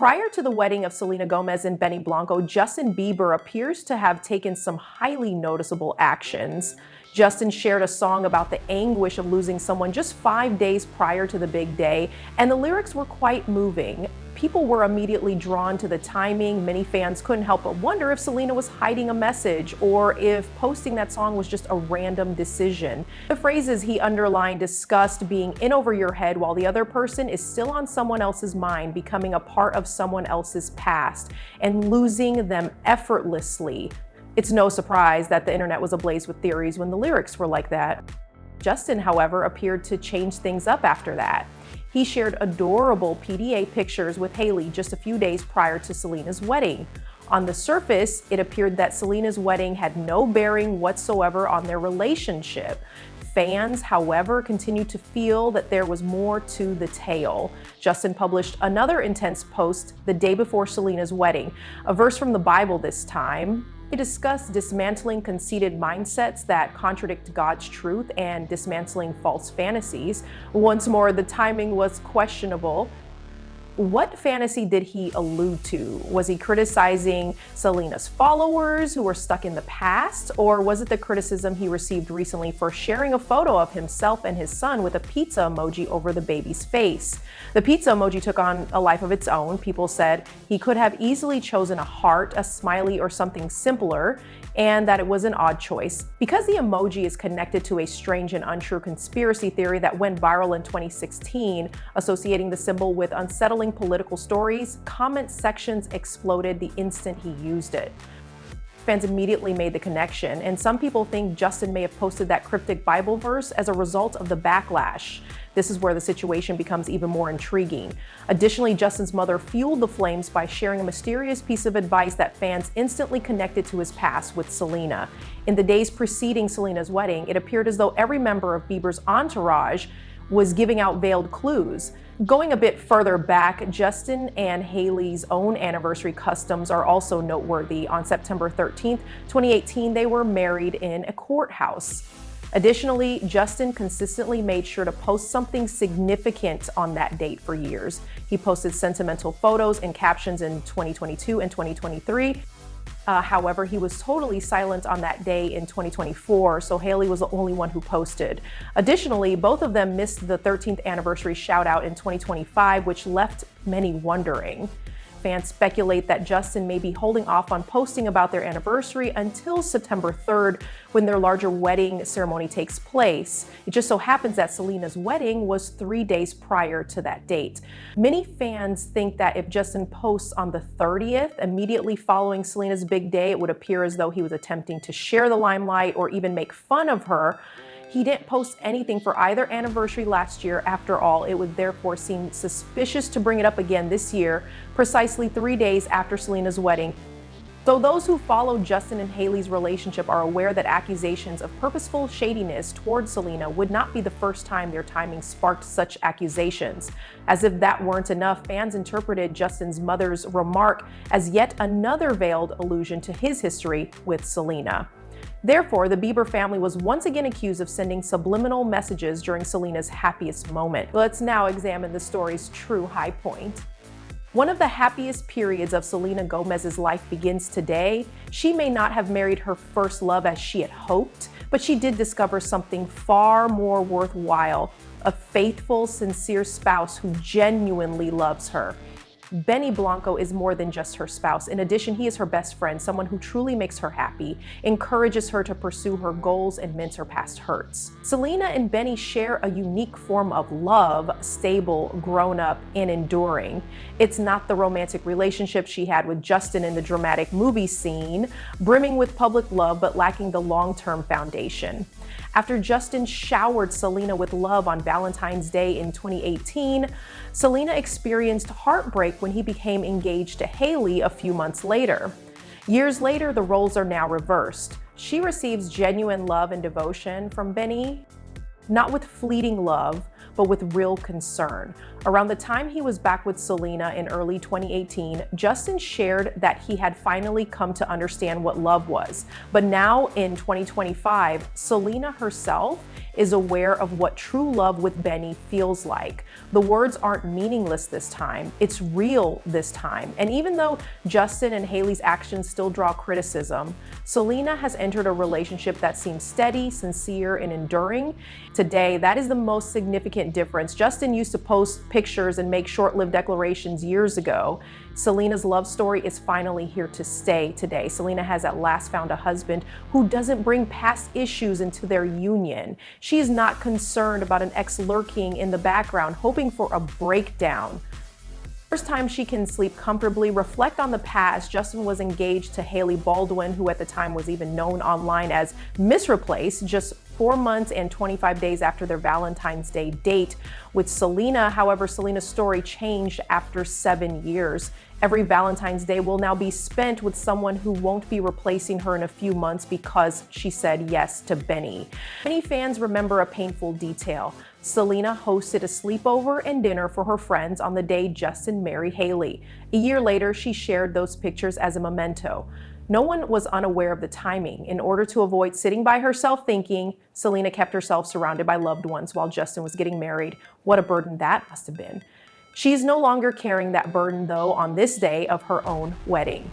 Prior to the wedding of Selena Gomez and Benny Blanco, Justin Bieber appears to have taken some highly noticeable actions. Justin shared a song about the anguish of losing someone just 5 days prior to the big day, and the lyrics were quite moving. People were immediately drawn to the timing. Many fans couldn't help but wonder if Selena was hiding a message or if posting that song was just a random decision. The phrases he underlined discussed being in over your head while the other person is still on someone else's mind, becoming a part of someone else's past, and losing them effortlessly. It's no surprise that the internet was ablaze with theories when the lyrics were like that. Justin, however, appeared to change things up after that. He shared adorable PDA pictures with Hailey just a few days prior to Selena's wedding. On the surface, it appeared that Selena's wedding had no bearing whatsoever on their relationship. Fans, however, continued to feel that there was more to the tale. Justin published another intense post the day before Selena's wedding, a verse from the Bible this time. He discussed dismantling conceited mindsets that contradict God's truth and dismantling false fantasies. Once more, the timing was questionable. What fantasy did he allude to? Was he criticizing Selena's followers who were stuck in the past? Or was it the criticism he received recently for sharing a photo of himself and his son with a pizza emoji over the baby's face? The pizza emoji took on a life of its own. People said he could have easily chosen a heart, a smiley, or something simpler, and that it was an odd choice. Because the emoji is connected to a strange and untrue conspiracy theory that went viral in 2016, associating the symbol with unsettling political stories, comment sections exploded the instant he used it. Fans immediately made the connection, and some people think Justin may have posted that cryptic Bible verse as a result of the backlash. This is where the situation becomes even more intriguing. Additionally, Justin's mother fueled the flames by sharing a mysterious piece of advice that fans instantly connected to his past with Selena. In the days preceding Selena's wedding, it appeared as though every member of Bieber's entourage was giving out veiled clues. Going a bit further back, Justin and Hailey's own anniversary customs are also noteworthy. On September 13th, 2018, they were married in a courthouse. Additionally, Justin consistently made sure to post something significant on that date for years. He posted sentimental photos and captions in 2022 and 2023. However, he was totally silent on that day in 2024, so Hailey was the only one who posted. Additionally, both of them missed the 13th anniversary shout out in 2025, which left many wondering. Fans speculate that Justin may be holding off on posting about their anniversary until September 3rd, when their larger wedding ceremony takes place. It just so happens that Selena's wedding was 3 days prior to that date. Many fans think that if Justin posts on the 30th, immediately following Selena's big day, it would appear as though he was attempting to share the limelight or even make fun of her. He didn't post anything for either anniversary last year. After all, it would therefore seem suspicious to bring it up again this year, precisely 3 days after Selena's wedding. Though those who follow Justin and Hailey's relationship are aware that accusations of purposeful shadiness towards Selena would not be the first time their timing sparked such accusations. As if that weren't enough, fans interpreted Justin's mother's remark as yet another veiled allusion to his history with Selena. Therefore, the Bieber family was once again accused of sending subliminal messages during Selena's happiest moment. Let's now examine the story's true high point. One of the happiest periods of Selena Gomez's life begins today. She may not have married her first love as she had hoped, but she did discover something far more worthwhile: a faithful, sincere spouse who genuinely loves her. Benny Blanco is more than just her spouse. In addition, he is her best friend, someone who truly makes her happy, encourages her to pursue her goals, and mends her past hurts. Selena and Benny share a unique form of love, stable, grown-up, and enduring. It's not the romantic relationship she had with Justin in the dramatic movie scene, brimming with public love but lacking the long-term foundation. After Justin showered Selena with love on Valentine's Day in 2018, Selena experienced heartbreak when he became engaged to Hailey a few months later. Years later, the roles are now reversed. She receives genuine love and devotion from Benny, not with fleeting love, but with real concern. Around the time he was back with Selena in early 2018, Justin shared that he had finally come to understand what love was. But now in 2025, Selena herself is aware of what true love with Benny feels like. The words aren't meaningless this time, it's real this time. And even though Justin and Hailey's actions still draw criticism, Selena has entered a relationship that seems steady, sincere, and enduring. Today, that is the most significant difference. Justin used to post pictures and make short-lived declarations years ago. Selena's love story is finally here to stay today. Selena has at last found a husband who doesn't bring past issues into their union. She is not concerned about an ex lurking in the background, hoping for a breakdown. First time she can sleep comfortably, reflect on the past. Justin was engaged to Hailey Baldwin, who at the time was even known online as Miss Replace, just 4 months and 25 days after their Valentine's Day date with Selena. However, Selena's story changed after 7 years. Every Valentine's Day will now be spent with someone who won't be replacing her in a few months because she said yes to Benny. Many fans remember a painful detail. Selena hosted a sleepover and dinner for her friends on the day Justin married Hailey. A year later, she shared those pictures as a memento. No one was unaware of the timing. In order to avoid sitting by herself thinking, Selena kept herself surrounded by loved ones while Justin was getting married. What a burden that must have been. She's no longer carrying that burden, though, on this day of her own wedding.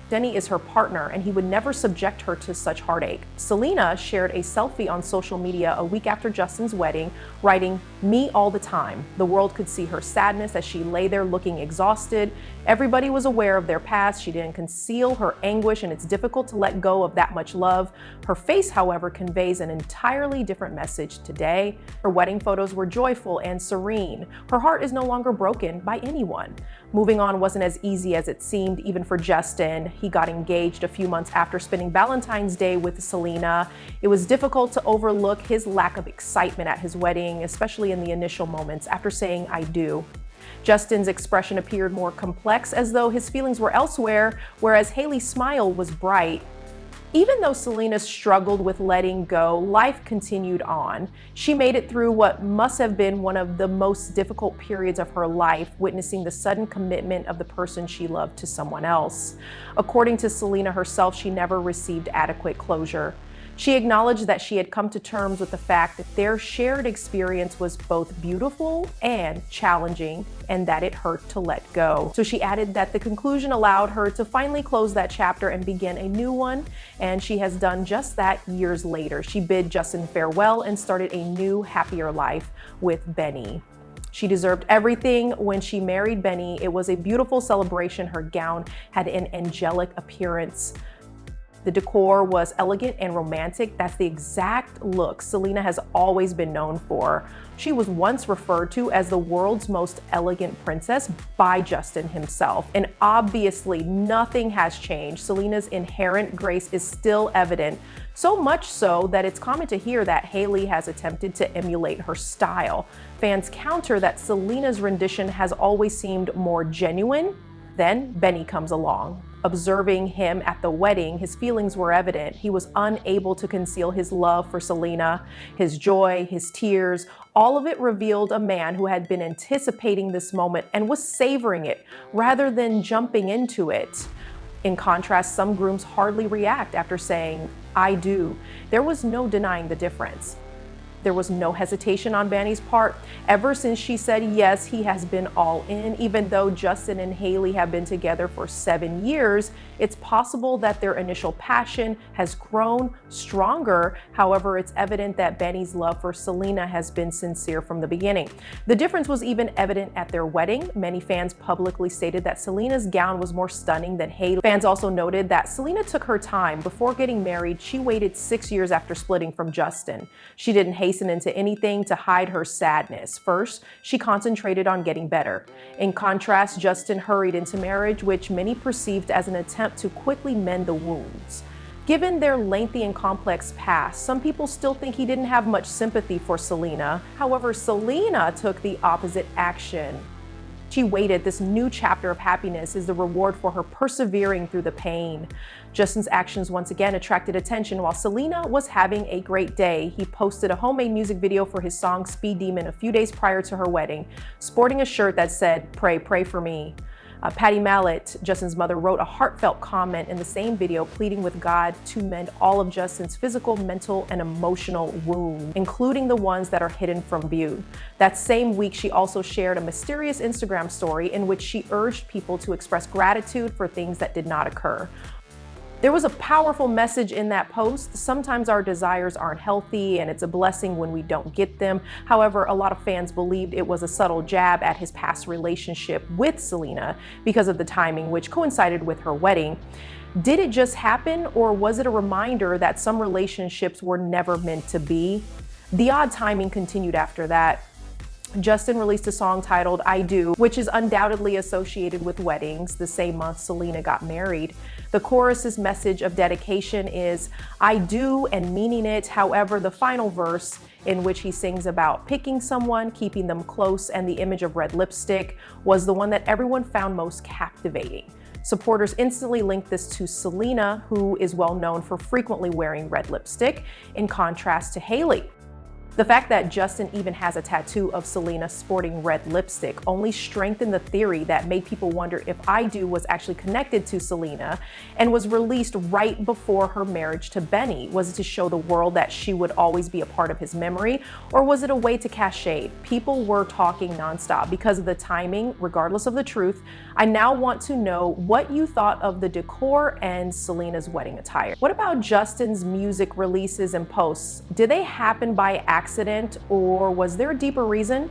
Benny is her partner, and he would never subject her to such heartache. Selena shared a selfie on social media a week after Justin's wedding, writing, "Me all the time." The world could see her sadness as she lay there looking exhausted. Everybody was aware of their past. She didn't conceal her anguish, and it's difficult to let go of that much love. Her face, however, conveys an entirely different message today. Her wedding photos were joyful and serene. Her heart is no longer broken by anyone. Moving on wasn't as easy as it seemed, even for Justin. He got engaged a few months after spending Valentine's Day with Selena. It was difficult to overlook his lack of excitement at his wedding, especially in the initial moments after saying "I do." Justin's expression appeared more complex, as though his feelings were elsewhere, whereas Hailey's smile was bright. Even though Selena struggled with letting go, life continued on. She made it through what must have been one of the most difficult periods of her life, witnessing the sudden commitment of the person she loved to someone else. According to Selena herself, she never received adequate closure. She acknowledged that she had come to terms with the fact that their shared experience was both beautiful and challenging, and that it hurt to let go. So she added that the conclusion allowed her to finally close that chapter and begin a new one, and she has done just that years later. She bid Justin farewell and started a new, happier life with Benny. She deserved everything when she married Benny. It was a beautiful celebration. Her gown had an angelic appearance. The decor was elegant and romantic. That's the exact look Selena has always been known for. She was once referred to as the world's most elegant princess by Justin himself. And obviously nothing has changed. Selena's inherent grace is still evident, so much so that it's common to hear that Hailey has attempted to emulate her style. Fans counter that Selena's rendition has always seemed more genuine. Then Benny comes along. Observing him at the wedding, his feelings were evident. He was unable to conceal his love for Selena, his joy, his tears. All of it revealed a man who had been anticipating this moment and was savoring it rather than jumping into it. In contrast, some grooms hardly react after saying, "I do." There was no denying the difference. There was no hesitation on Benny's part. Ever since she said yes, he has been all in. Even though Justin and Hailey have been together for 7 years, it's possible that their initial passion has grown stronger. However, it's evident that Benny's love for Selena has been sincere from the beginning. The difference was even evident at their wedding. Many fans publicly stated that Selena's gown was more stunning than Hailey. Fans also noted that Selena took her time. Before getting married, she waited 6 years after splitting from Justin. She didn't hasten into anything to hide her sadness. First, she concentrated on getting better. In contrast, Justin hurried into marriage, which many perceived as an attempt to quickly mend the wounds. Given their lengthy and complex past, some people still think he didn't have much sympathy for Selena. However, Selena took the opposite action. She waited. This new chapter of happiness is the reward for her persevering through the pain. Justin's actions once again attracted attention while Selena was having a great day. He posted a homemade music video for his song Speed Demon a few days prior to her wedding, sporting a shirt that said, "Pray, pray for me." Patty Mallet, Justin's mother, wrote a heartfelt comment in the same video pleading with God to mend all of Justin's physical, mental, and emotional wounds, including the ones that are hidden from view. That same week, she also shared a mysterious Instagram story in which she urged people to express gratitude for things that did not occur. There was a powerful message in that post. Sometimes our desires aren't healthy and it's a blessing when we don't get them. However, a lot of fans believed it was a subtle jab at his past relationship with Selena because of the timing, which coincided with her wedding. Did it just happen, or was it a reminder that some relationships were never meant to be? The odd timing continued after that. Justin released a song titled "I Do," which is undoubtedly associated with weddings. The same month Selena got married. The chorus's message of dedication is "I do" and meaning it. However, the final verse, in which he sings about picking someone, keeping them close, and the image of red lipstick, was the one that everyone found most captivating. Supporters instantly linked this to Selena, who is well known for frequently wearing red lipstick, in contrast to Hailey. The fact that Justin even has a tattoo of Selena sporting red lipstick only strengthened the theory that made people wonder if "I Do" was actually connected to Selena and was released right before her marriage to Benny. Was it to show the world that she would always be a part of his memory, or was it a way to cast shade? People were talking nonstop because of the timing, regardless of the truth. I now want to know what you thought of the decor and Selena's wedding attire. What about Justin's music releases and posts? Did they happen by accident, or was there a deeper reason?